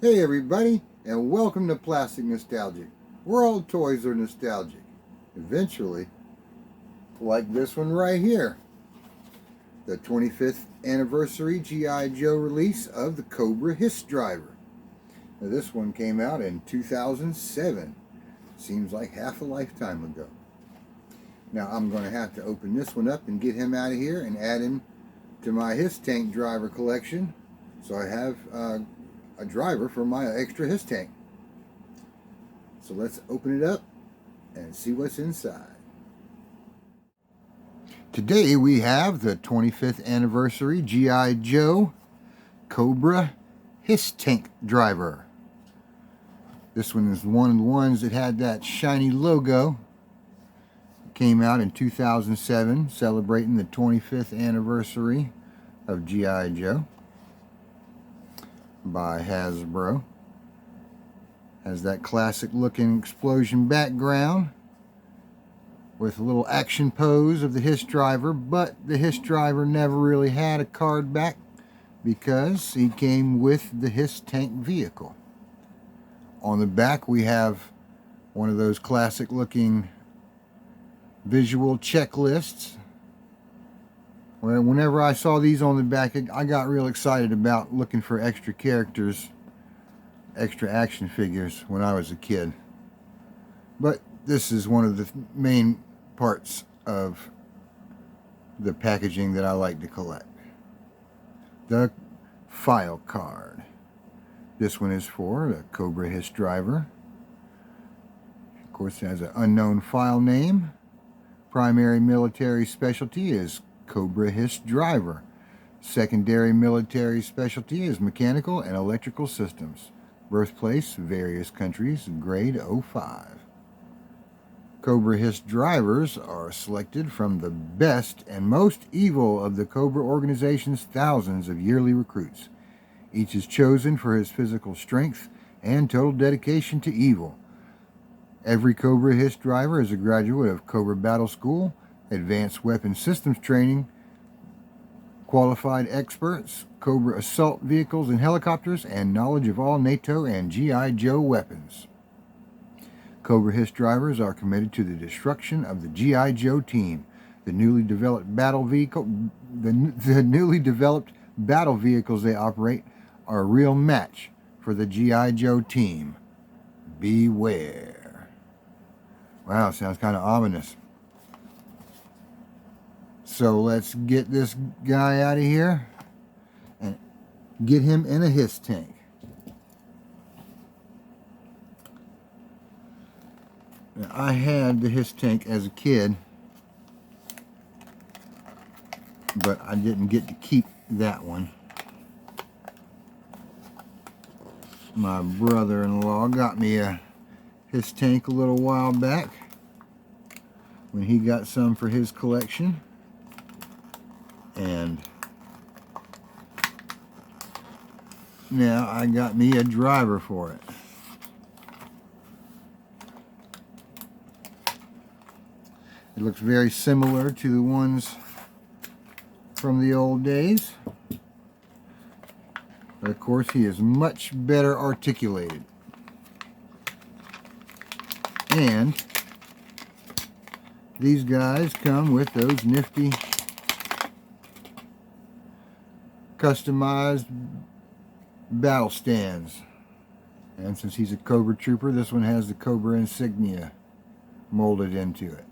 Hey everybody, and welcome to Plastic Nostalgic, where all toys are nostalgic. Eventually, like this one right here, the 25th anniversary G.I. Joe release of the Cobra HISS Driver. Now, this one came out in 2007. Seems like half a lifetime ago. Now I'm going to have to open this one up and get him out of here and add him to my HISS tank driver collection, so I have a driver for my extra HISS tank. So let's open it up and see what's inside. Today we have the 25th anniversary G.I. Joe Cobra HISS tank driver. This one is one of the ones that had that shiny logo. It came out in 2007, celebrating the 25th anniversary of G.I. Joe by Hasbro. Has that classic looking explosion background with a little action pose of the HISS driver, but the HISS driver never really had a card back because he came with the HISS tank vehicle. On the back we have one of those classic looking visual checklists. Whenever I saw these on the back, I got real excited about looking for extra characters, extra action figures when I was a kid. But this is one of the main parts of the packaging that I like to collect. The file card. This one is for the Cobra HISS driver. Of course, it has an unknown file name. Primary military specialty is Cobra HISS driver. Secondary military specialty is mechanical and electrical systems. Birthplace, various countries, grade 05. Cobra HISS drivers are selected from the best and most evil of the Cobra organization's thousands of yearly recruits. Each is chosen for his physical strength and total dedication to evil. Every Cobra HISS driver is a graduate of Cobra Battle School, Advanced Weapon Systems Training, qualified experts, Cobra assault vehicles and helicopters, and knowledge of all NATO and G.I. Joe weapons. Cobra HISS drivers are committed to the destruction of the G.I. Joe team. The newly developed battle vehicles they operate are a real match for the G.I. Joe team. Beware. Wow, sounds kind of ominous. So let's get this guy out of here and get him in a HISS tank. Now, I had the HISS tank as a kid, but I didn't get to keep that one. My brother-in-law got me a HISS tank a little while back when he got some for his collection. And now I got me a driver for it. It looks very similar to the ones from the old days. But of course he is much better articulated. And these guys come with those nifty customized battle stands. And since he's a Cobra trooper, this one has the Cobra insignia molded into it.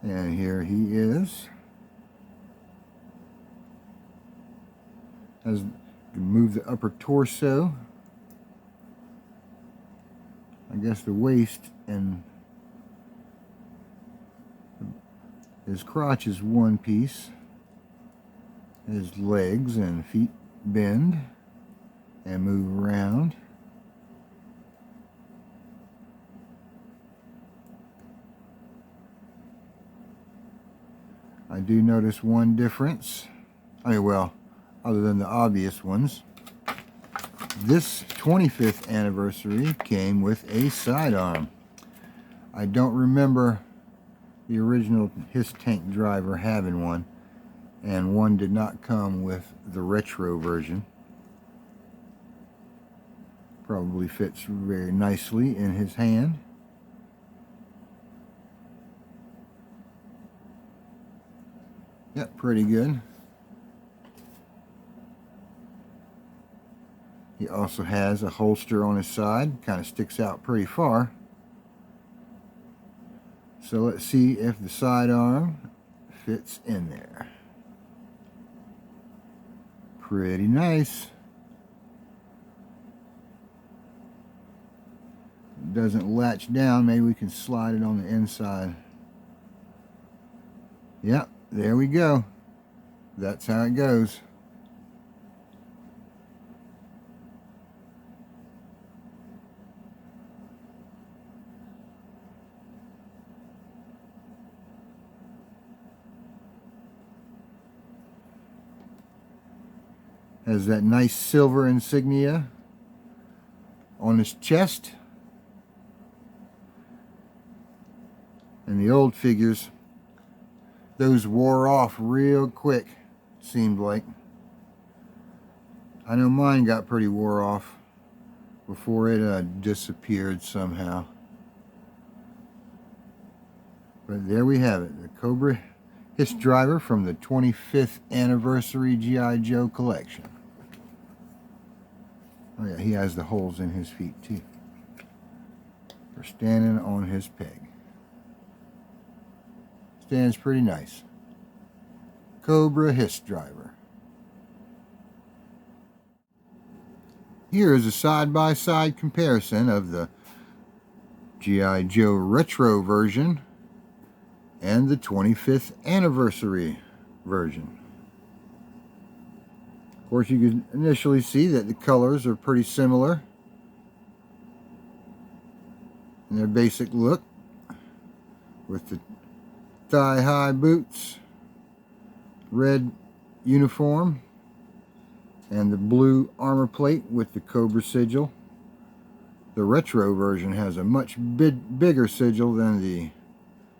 And here he is. Has to move the upper torso. I guess the waist and his crotch is one piece. His legs and feet bend and move around. I do notice one difference. Well, other than the obvious ones. This 25th anniversary came with a sidearm. I don't remember the original HISS tank driver having one. and one did not come with the retro version. Probably fits very nicely in his hand. Yep, pretty good. He also has a holster on his side, kind of sticks out pretty far. So let's see if the sidearm fits in there. Pretty nice. It doesn't latch down. Maybe we can slide it on the inside. Yep, there we go. That's how it goes. Has that nice silver insignia on his chest. And the old figures, those wore off real quick, seemed like. I know mine got pretty wore off before it disappeared somehow. But there we have it, the Cobra HISS Driver from the 25th Anniversary G.I. Joe collection. Oh yeah, he has the holes in his feet too, for standing on his peg. Stands pretty nice. Cobra HISS Driver. Here is a side-by-side comparison of the G.I. Joe Retro version and the 25th Anniversary version. Of course, you can initially see that the colors are pretty similar in their basic look, with the thigh-high boots, red uniform, and the blue armor plate with the Cobra sigil. The retro version has a much bigger sigil than the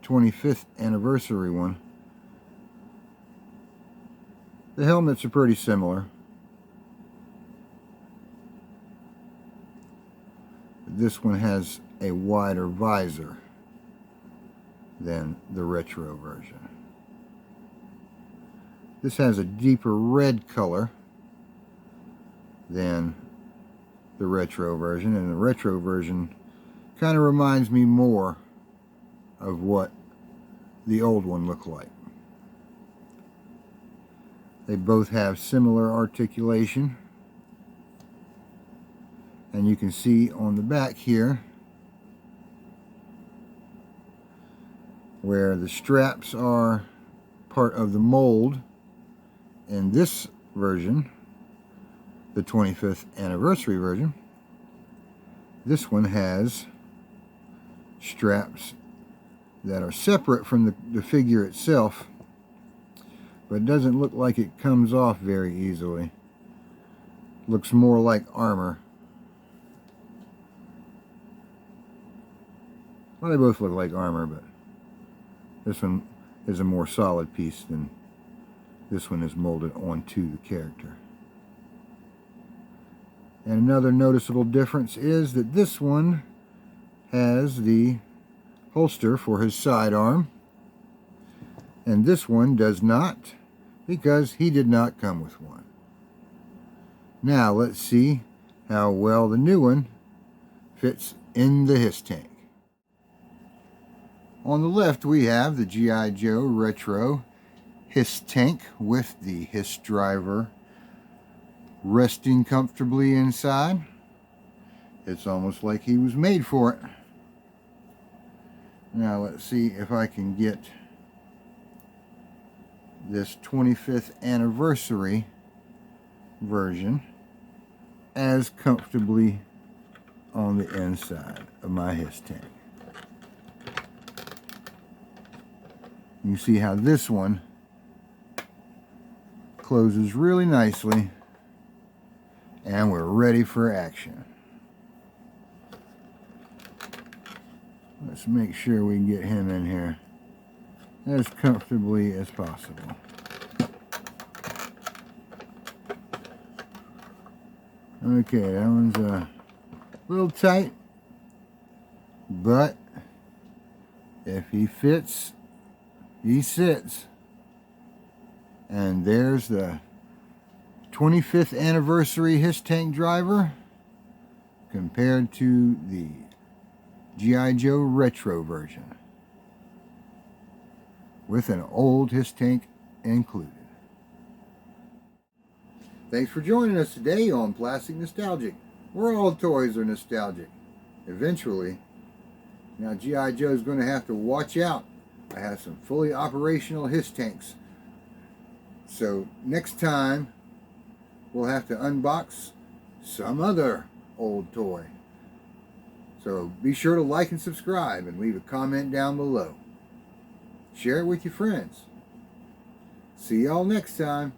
25th Anniversary one. The helmets are pretty similar. This one has a wider visor than the retro version. This has a deeper red color than the retro version, and the retro version kind of reminds me more of what the old one looked like. They both have similar articulation, and you can see on the back here where the straps are part of the mold. In this version, the 25th Anniversary version, this one has straps that are separate from the figure itself, but it doesn't look like it comes off very easily. Looks more like armor. Well, they both look like armor, but this one is a more solid piece than this one is molded onto the character. And another noticeable difference is that this one has the holster for his sidearm, and this one does not, because he did not come with one. Now let's see how well the new one fits in the HISS tank. On the left we have the G.I. Joe Retro HISS tank with the HISS Driver resting comfortably inside. It's almost like he was made for it. Now let's see if I can get this 25th Anniversary version as comfortably on the inside of my HISS tank. You see how this one closes really nicely, and we're ready for action. Let's make sure we can get him in here as comfortably as possible. Okay, that one's a little tight, but if he fits, he sits. And there's the 25th anniversary HISS tank driver compared to the G.I. Joe retro version with an old HISS tank included. Thanks for joining us today on Plastic Nostalgic, where all toys are nostalgic. Eventually. Now G.I. Joe's going to have to watch out. I have some fully operational HISS tanks. So next time, we'll have to unbox some other old toy. So be sure to like and subscribe and leave a comment down below. Share it with your friends. See y'all next time.